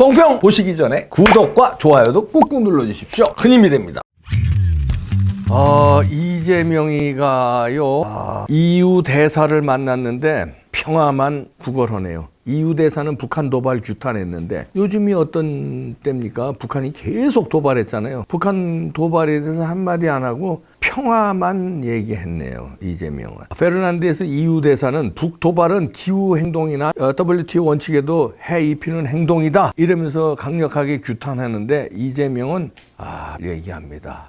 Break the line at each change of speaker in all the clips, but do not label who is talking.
뽕평 보시기 전에 구독과 좋아요도 꾹꾹 눌러주십시오. 큰 힘이 됩니다. 이재명이가요, EU 대사를 만났는데 평화만 구걸하네요. EU 대사는 북한 도발 규탄했는데 요즘이 어떤 때입니까? 북한이 계속 도발했잖아요. 북한 도발에 대해서 한마디 안 하고 평화만 얘기했네요. 이재명은. 페르난데스 EU 대사는 북도발은 기후 행동이나 WTO 원칙에도 해 입히는 행동이다 이러면서 강력하게 규탄하는데 이재명은 얘기합니다.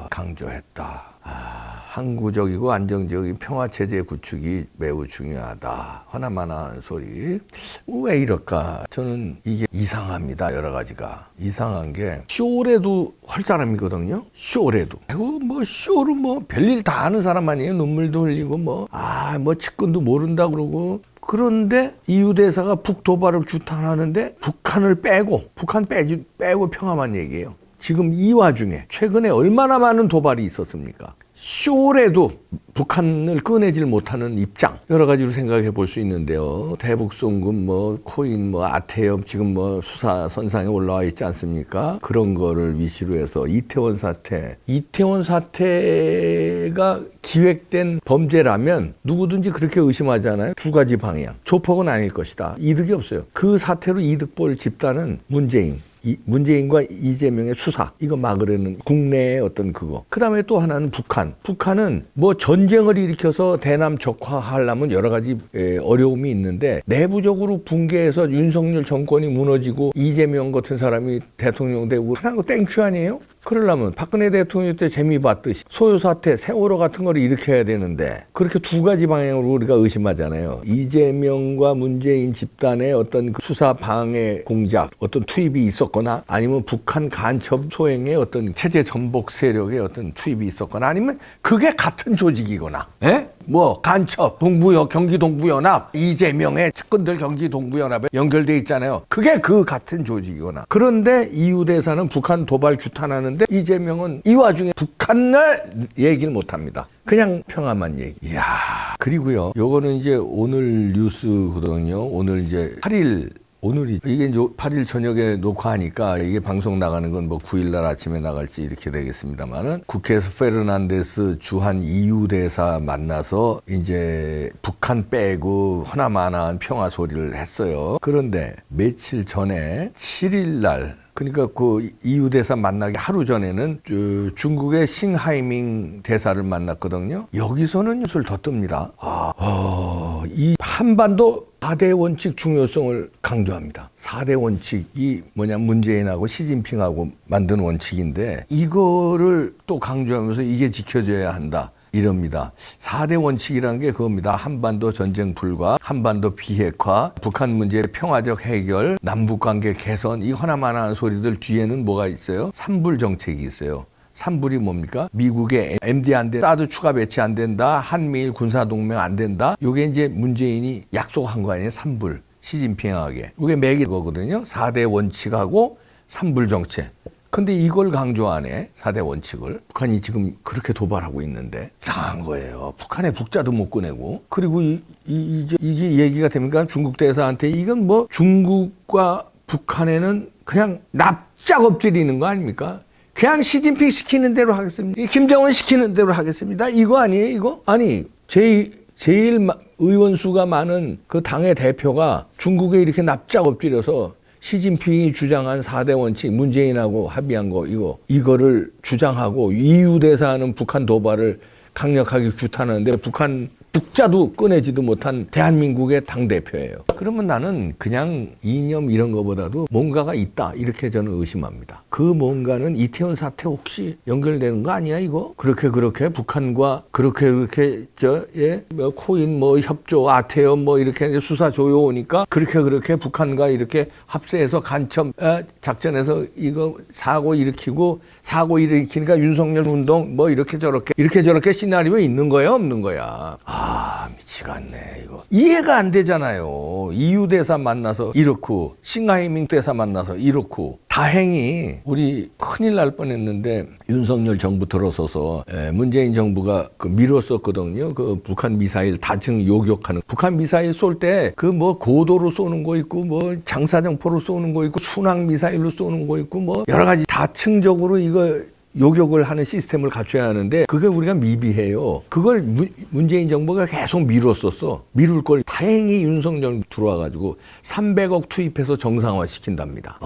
강조했다. 항구적이고 안정적인 평화체제 구축이 매우 중요하다. 하나만한 소리. 왜 이럴까? 저는 이게 이상합니다. 여러 가지가. 이상한 게 쇼래도 할 사람이거든요. 쇼래도. 쇼를 별일 다 하는 사람 아니에요. 눈물도 흘리고 측근도 모른다 그러고. 그런데 EU 대사가 북도발을 규탄하는데 북한을 북한 빼고 평화만 얘기해요. 지금 이 와중에 최근에 얼마나 많은 도발이 있었습니까? 쇼래도 북한을 꺼내질 못하는 입장 여러 가지로 생각해 볼 수 있는데요. 대북송금 코인 아태엽 지금 수사 선상에 올라와 있지 않습니까? 그런 거를 위시로 해서 이태원 사태가 기획된 범죄라면 누구든지 그렇게 의심하잖아요. 두 가지 방향. 조폭은 아닐 것이다. 이득이 없어요. 그 사태로 이득 볼 집단은 문재인과 이재명의 수사 이거 막으려는 국내의 어떤 그거. 그 다음에 또 하나는 북한은 전쟁을 일으켜서 대남 적화하려면 여러 가지 어려움이 있는데 내부적으로 붕괴해서 윤석열 정권이 무너지고 이재명 같은 사람이 대통령 되고 하는 거 땡큐 아니에요? 그러려면 박근혜 대통령 때 재미 봤듯이 소요 사태, 세월호 같은 걸 일으켜야 되는데 그렇게 두 가지 방향으로 우리가 의심하잖아요. 이재명과 문재인 집단의 어떤 수사 방해 공작, 어떤 투입이 있었거나 아니면 북한 간첩 소행의 어떤 체제 전복 세력의 어떤 투입이 있었거나 아니면 그게 같은 조직이거나, 간첩, 경기 동부연합, 이재명의 측근들 경기 동부연합에 연결돼 있잖아요. 그게 그 같은 조직이거나. 그런데 EU 대사는 북한 도발 규탄하는데 이재명은 이 와중에 북한을 얘기를 못합니다. 그냥 평화만 얘기. 이야. 그리고요, 요거는 이제 오늘 뉴스거든요. 오늘 이제 8일. 오늘이 이게 8일 저녁에 녹화하니까 이게 방송 나가는 건 9일날 아침에 나갈지 이렇게 되겠습니다만은 국회에서 페르난데스 주한 EU 대사 만나서 이제 북한 빼고 허나마나한 평화 소리를 했어요. 그런데 며칠 전에 7일날 그러니까 그 EU 대사 만나기 하루 전에는 중국의 싱하이밍 대사를 만났거든요. 여기서는 뉴스를 더 뜹니다. 이 한반도 4대 원칙 중요성을 강조합니다. 4대 원칙이 문재인하고 시진핑하고 만든 원칙인데 이거를 또 강조하면서 이게 지켜져야 한다. 이럽니다. 4대 원칙이라는 게 그겁니다. 한반도 전쟁 불가, 한반도 비핵화, 북한 문제의 평화적 해결, 남북관계 개선, 이 하나만한 소리들 뒤에는 뭐가 있어요? 3불 정책이 있어요. 3불이 뭡니까? 미국의 MD 안 된다, 사드 추가 배치 안 된다, 한미일 군사동맹 안 된다. 요게 이제 문재인이 약속한 거 아니에요? 3불. 시진핑에게. 이게 매길 거거든요. 4대 원칙하고 3불 정책. 근데 이걸 강조하네, 4대 원칙을. 북한이 지금 그렇게 도발하고 있는데 이상한 거예요. 북한의 북자도 못 꺼내고. 그리고 이게 얘기가 됩니까? 중국 대사한테 이건 중국과 북한에는 그냥 납작 엎드리는 거 아닙니까? 그냥 시진핑 시키는 대로 하겠습니다. 김정은 시키는 대로 하겠습니다. 이거 아니에요, 이거? 아니, 제일 의원 수가 많은 그 당의 대표가 중국에 이렇게 납작 엎드려서 시진핑이 주장한 4대 원칙, 문재인하고 합의한 거, 이거를 주장하고 EU 대사는 북한 도발을 강력하게 규탄하는데 북자도 꺼내지도 못한 대한민국의 당대표예요. 그러면 나는 그냥 이념 이런 거보다도 뭔가가 있다 이렇게 저는 의심합니다. 그 뭔가는 이태원 사태 혹시 연결되는 거 아니야 이거? 그렇게 북한과 그렇게 코인 협조 아태엽 이렇게 수사 조여오니까 그렇게 북한과 이렇게 합세해서 간첩 작전에서 이거 사고 일으키니까 윤석열 운동 이렇게 저렇게 시나리오에 있는 거야 없는 거야? 미치겠네 이거. 이해가 안 되잖아요. 이유 대사 만나서 이렇고 싱하이밍 대사 만나서 이렇고. 다행히 우리 큰일 날 뻔했는데 윤석열 정부 들어서서 문재인 정부가 그 미뤘었거든요. 그 북한 미사일 다층 요격하는. 북한 미사일 쏠 때 그 뭐 고도로 쏘는 거 있고 뭐 장사정포로 쏘는 거 있고 순항 미사일로 쏘는 거 있고 뭐 여러 가지 다층적으로 이거 요격을 하는 시스템을 갖춰야 하는데 그게 우리가 미비해요. 그걸 문재인 정부가 계속 미뤘었어. 미룰 걸 다행히 윤석열 들어와가지고 300억 투입해서 정상화 시킨답니다.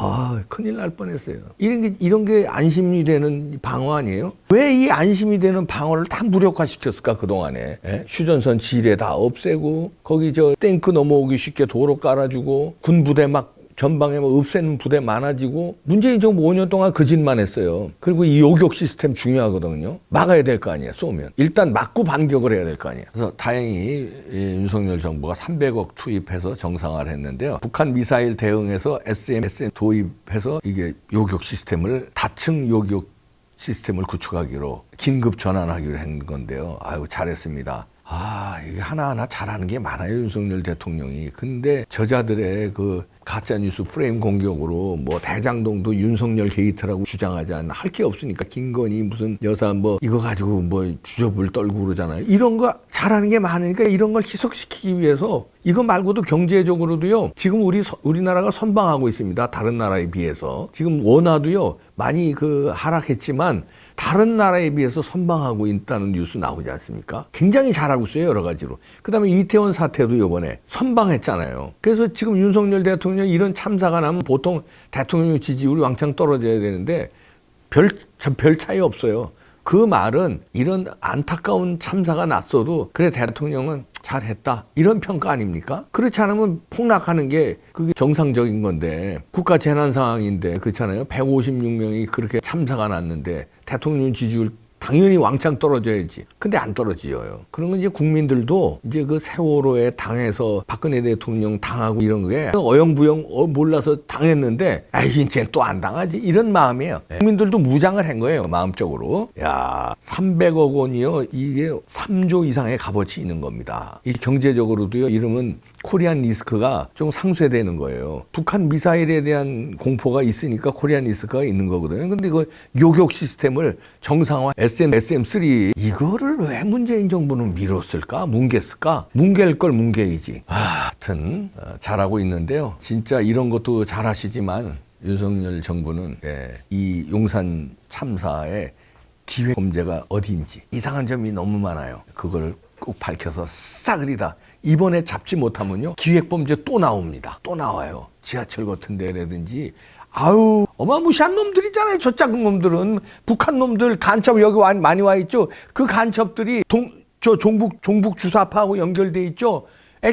큰일 날 뻔했어요. 이런 게 안심이 되는 방어 아니에요? 왜 이 안심이 되는 방어를 다 무력화시켰을까 그동안에? 휴전선 지뢰 다 없애고 거기 저 탱크 넘어오기 쉽게 도로 깔아주고 군부대 막 전방에 뭐 없애는 부대 많아지고 문재인 정부 5년 동안 그 짓만 했어요. 그리고 이 요격 시스템 중요하거든요. 막아야 될 거 아니에요. 쏘면. 일단 막고 반격을 해야 될 거 아니에요. 그래서 다행히 윤석열 정부가 300억 투입해서 정상화를 했는데요. 북한 미사일 대응해서 SM 도입해서 이게 요격 시스템을 다층 요격 시스템을 구축하기로 긴급 전환하기로 한 건데요. 아유 잘했습니다. 이게 하나하나 잘하는 게 많아요, 윤석열 대통령이. 근데 저자들의 그 가짜뉴스 프레임 공격으로 뭐 대장동도 윤석열 게이트라고 주장하지 않나. 할 게 없으니까 김건희 무슨 여사 뭐 이거 가지고 뭐 주접을 떨고 그러잖아요. 이런 거 잘하는 게 많으니까 이런 걸 희석시키기 위해서 이거 말고도 경제적으로도요. 지금 우리나라가 선방하고 있습니다. 다른 나라에 비해서. 지금 원화도요. 많이 그 하락했지만 다른 나라에 비해서 선방하고 있다는 뉴스 나오지 않습니까? 굉장히 잘하고 있어요, 여러 가지로. 그 다음에 이태원 사태도 이번에 선방했잖아요. 그래서 지금 윤석열 대통령 이런 참사가 나면 보통 대통령 지지율이 왕창 떨어져야 되는데 별 차이 없어요. 그 말은 이런 안타까운 참사가 났어도 그래 대통령은 잘했다 이런 평가 아닙니까? 그렇지 않으면 폭락하는 게 그게 정상적인 건데 국가 재난 상황인데 그렇잖아요. 156명이 그렇게 참사가 났는데 대통령 지지율 당연히 왕창 떨어져야지. 근데 안 떨어져요. 그런 건 이제 국민들도 이제 그 세월호에 당해서 박근혜 대통령 당하고 이런 게 어영부영 몰라서 당했는데 이제 또 안 당하지 이런 마음이에요. 국민들도 무장을 한 거예요. 마음적으로. 야 300억 원이요. 이게 3조 이상의 값어치 있는 겁니다. 이 경제적으로도요. 이러면 코리안 리스크가 좀 상쇄되는 거예요. 북한 미사일에 대한 공포가 있으니까 코리안 리스크가 있는 거거든요. 근데 그 요격 시스템을 정상화 SM3 이거를 왜 문재인 정부는 미뤘을까? 뭉갰을까? 뭉갤 걸 뭉개이지. 하여튼 잘하고 있는데요. 진짜 이런 것도 잘하시지만 윤석열 정부는 이 용산 참사의 기획 범죄가 어디인지 이상한 점이 너무 많아요. 그걸 꼭 밝혀서 싸그리다. 이번에 잡지 못하면요 기획범죄 또 나옵니다. 또 나와요. 지하철 같은 데라든지 어마무시한 놈들이잖아요. 저 작은 놈들은. 북한 놈들 간첩 여기 많이 와 있죠. 그 간첩들이 종북 주사파하고 연결돼 있죠.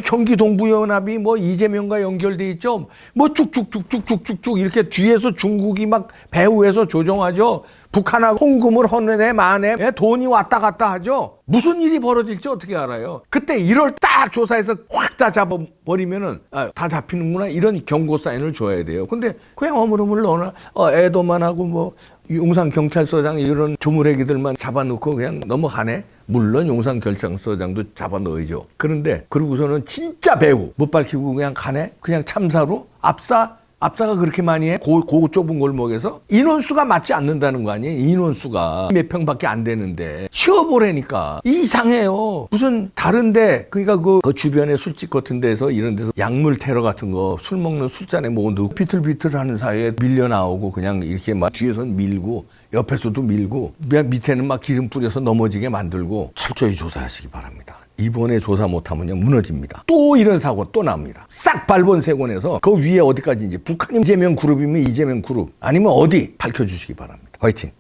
경기 동부연합이 뭐 이재명과 연결돼 있죠. 뭐 쭉쭉쭉쭉쭉쭉 이렇게 뒤에서 중국이 막 배후에서 조종하죠. 북한하고 송금을 하는 만에 돈이 왔다 갔다 하죠. 무슨 일이 벌어질지 어떻게 알아요? 그때 1월 딱 조사해서 확 다 잡아버리면은 다 잡히는구나 이런 경고 사인을 줘야 돼요. 근데 그냥 어물어물 넣어놔. 애도만 하고 뭐 용산경찰서장 이런 조물애기들만 잡아놓고 그냥 넘어가네. 물론 용산경찰서장도 잡아넣어야죠. 그런데 그러고서는 진짜 배우 못 밝히고 그냥 가네. 그냥 참사로 압사가 그렇게 많이 해? 그 좁은 골목에서? 인원수가 맞지 않는다는 거 아니에요? 인원수가 몇 평밖에 안 되는데 쉬어보라니까. 이상해요. 무슨 다른데 그러니까 그 주변에 술집 같은 데서 이런 데서 약물 테러 같은 거 술 먹는 술잔에 뭐 넣고 비틀비틀하는 사이에 밀려 나오고 그냥 이렇게 막 뒤에선 밀고 옆에서도 밀고 밑에는 막 기름 뿌려서 넘어지게 만들고 철저히 조사하시기 바랍니다. 이번에 조사 못하면요 무너집니다. 또 이런 사고 또 납니다. 싹 발본색원에서 그 위에 어디까지인지 북한 이재명 그룹이면 이재명 그룹 아니면 어디 밝혀주시기 바랍니다. 화이팅!